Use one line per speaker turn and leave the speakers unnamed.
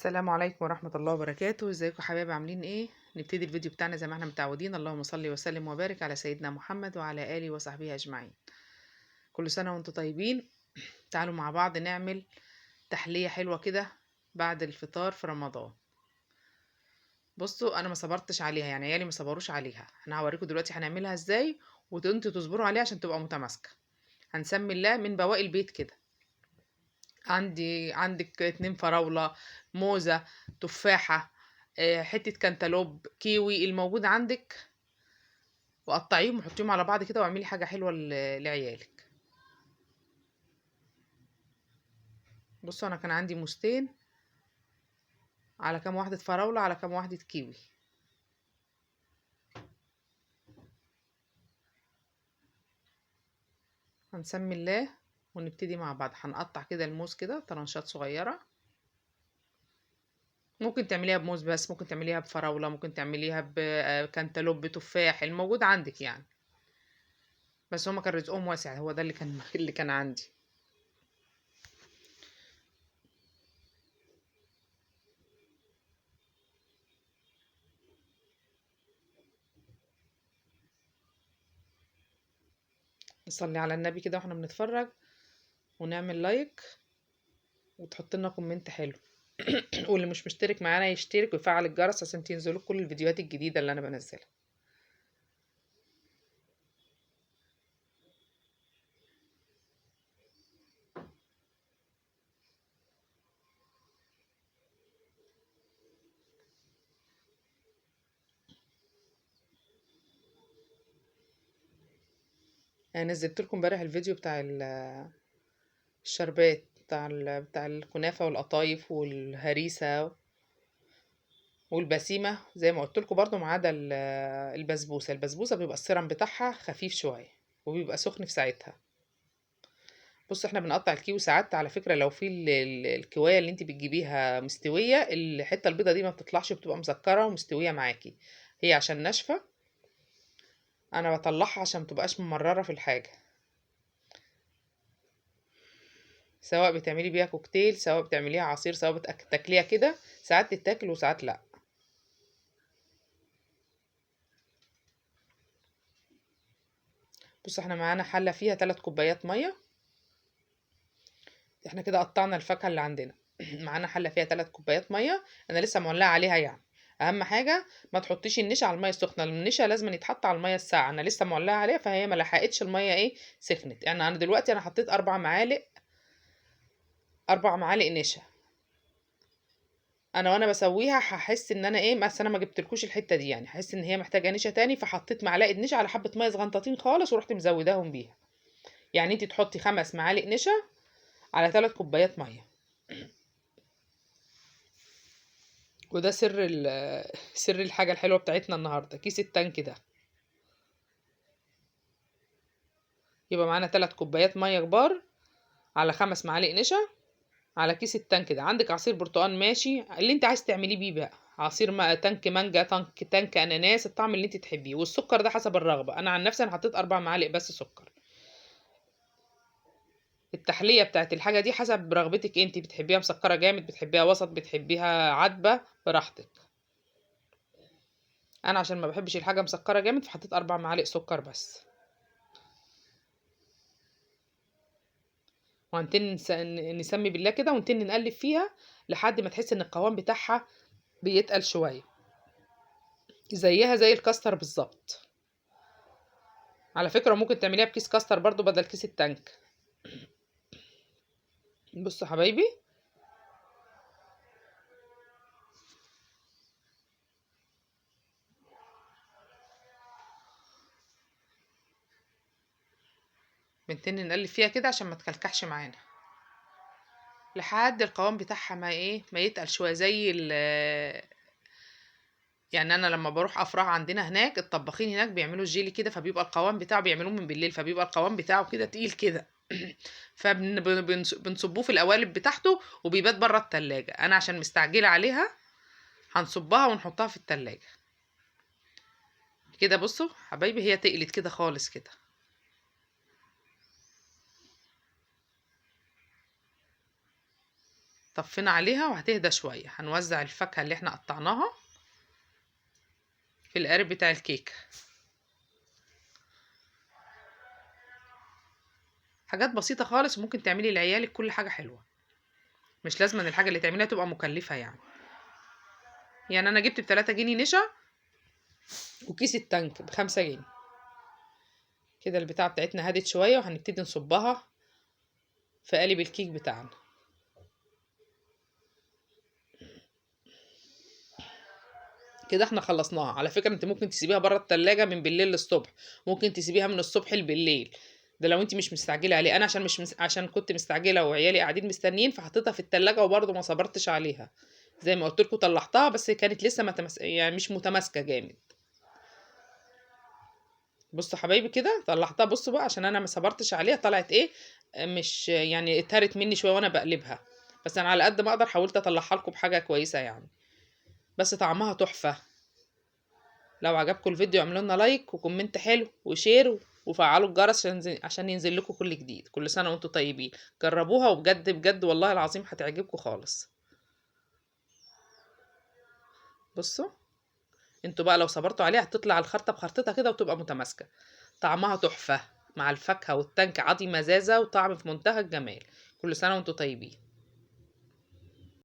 السلام عليكم ورحمة الله وبركاته. ازيكم حبايبي، عاملين ايه؟ نبتدي الفيديو بتاعنا زي ما احنا متعودين. اللهم صل وسلم وبارك على سيدنا محمد وعلى آله وصحبه أجمعين. كل سنة وانتم طيبين. تعالوا مع بعض نعمل تحلية حلوة كده بعد الفطار في رمضان. بصوا، انا ما صبرتش عليها، يعني عيالي ما صبروش عليها. انا هوريكم دلوقتي هنعملها ازاي وانتوا تصبروا عليها عشان تبقى متماسكة. هنسمي الله من بواقي البيت كده. عندك 2 فراولة، موزة، تفاحة، حتة كانتالوب، كيوي، الموجود عندك، وقطعيهم وحطيهم على بعض كده واعملي حاجة حلوة لعيالك. بصوا، انا كان عندي موزتين على كام واحدة فراولة على كام واحدة كيوي. هنسمي الله ونبتدي مع بعض. هنقطع كده الموز كده طرنشات صغيرة. ممكن تعمليها بموز بس، ممكن تعمليها بفراولة، ممكن تعمليها بكانتالوب، بتفاح، الموجود عندك يعني. بس هما كان رزقهم واسع، هو ده اللي كان اللي كان عندي. نصلي على النبي كده واحنا بنتفرج، ونعمل لايك وتحط لنا كومنت حلو. واللي مش مشترك معانا يشترك ويفعل الجرس عشان تنزلوا كل الفيديوهات الجديدة اللي انا بنزلها. انا نزلت لكم امبارح الفيديو بتاع الشربات بتاع الكنافة والقطايف والهريسة والبسيمة، زي ما قلت لكم برضو، ما عدا البسبوسة بيبقى السيرم بتاعها خفيف شوية وبيبقى سخن في ساعتها. بص، احنا بنقطع الكيوي ساعات على فكرة، لو في الكواية اللي انت بتجيبيها مستوية، الحتة البيضة دي ما بتطلعش، بتبقى مسكرة ومستوية معاكي. هي عشان ناشفة انا بطلعها عشان متبقاش ممررة في الحاجة. سواء بتعملي بيها كوكتيل، سواء بتعمليها عصير، سواء بتاكليها كده، ساعات تتاكل وساعات لا. بص، احنا معانا حلة فيها 3 كوبايات مية. احنا كده قطعنا الفاكهة اللي عندنا. معانا حلة فيها 3 كوبايات مية. انا لسه مولعة عليها يعني. اهم حاجة ما تحطيش النشا على المية السخنة، النشا لازم يتحط على المية الساقعة. انا لسه مولعة عليها فهي ما لحقتش المية ايه سخنت. يعني انا دلوقتي حطيت 4 معالق نشا. انا وانا بسويها هحس ان انا ايه، بس انا ما جبتلكوش الحتة دي، يعني هحس ان هي محتاجة نشا تاني، فحطيت معلقة نشا على حبة مية صغنطاطين خالص ورحت مزوداهم بيها. يعني انت تحطي 5 معالق نشا على 3 كوبايات مية. وده سر الحاجة الحلوة بتاعتنا النهاردة، كيس التانك ده. يبقى معانا 3 كوبايات مية كبار على 5 معالق نشا على كيس التانك ده. عندك عصير برتقال ماشي، اللي انت عايز تعمليه بيه بقى، عصير تانك مانجا، تانك اناناس، الطعم اللي انت تحبيه. والسكر ده حسب الرغبة. انا عن نفسي انا حطيت 4 معالق بس سكر. التحلية بتاعت الحاجة دي حسب رغبتك، انت بتحبيها مسكرة جامد، بتحبيها وسط، بتحبيها عدبة، براحتك. انا عشان ما بحبش الحاجة مسكرة جامد فحطيت 4 معالق سكر بس. وهنتن نسمي بالله كده ونتن نقلب فيها لحد ما تحس ان القوام بتاعها بيتقل شوية، زيها زي الكاستر بالظبط. على فكرة ممكن تعمليها بكيس كاستر برضو بدل كيس التانك. بصوا حبايبي، بنتن نقلب فيها كده عشان ما تكلكعش معانا لحد القوام بتاعها ما يتقل شوية زي يعني انا لما بروح افراح عندنا هناك، الطباخين هناك بيعملوا الجيلي كده، فبيبقى القوام بتاعه بيعملوه من بالليل، فبيبقى القوام بتاعه كده تقيل كده. فبنصبوه في القوالب بتاعته وبيبات بره التلاجة. انا عشان مستعجلة عليها هنصبها ونحطها في التلاجة كده. بصوا حبايبي، هي تقلت كده خالص كده. طفينا عليها وهتهدى شوية. هنوزع الفاكهة اللي احنا قطعناها في القالب بتاع الكيكة. حاجات بسيطة خالص، وممكن تعملي لعيالك كل حاجة حلوة. مش لازم ان الحاجة اللي تعمليها تبقى مكلفة يعني انا جبت ب3 جنيه نشا، وكيس التانك ب5 جنيه. كده البتاعة بتاعتنا هدت شوية، وهنبتدي نصبها في قالب الكيك بتاعنا. كده احنا خلصناها. على فكرة انت ممكن تسيبيها بره التلاجة من بالليل للصبح، ممكن تسيبيها من الصبح بالليل. ده لو انت مش مستعجلة عليه. انا عشان مش عشان كنت مستعجلة وعيالي قاعدين مستنيين، فحطيتها في التلاجة وبرضه ما صبرتش عليها. زي ما قلت لكم طلعتها، بس كانت لسه يعني مش متماسكة جامد. بصوا حبايبي كده طلعتها. بصوا بقى، عشان انا ما صبرتش عليها طلعت ايه، مش يعني اتهرت مني شويه وانا بقلبها. بس انا على قد ما اقدر حاولت اطلعها لكم بحاجه كويسه بس طعمها تحفه. لو عجبكم الفيديو اعملوا لنا لايك وكومنت حلو وشير، وفعلوا الجرس عشان ينزل لكم كل جديد. كل سنه وانتم طيبين. جربوها وبجد بجد والله العظيم هتعجبكم خالص. بصوا انتوا بقى لو صبرتوا عليها هتطلع الخرطه بخرطتها كده وتبقى متماسكه. طعمها تحفه مع الفاكهه والتانك، عطي مزازه وطعم في منتهى الجمال. كل سنه وانتم طيبين.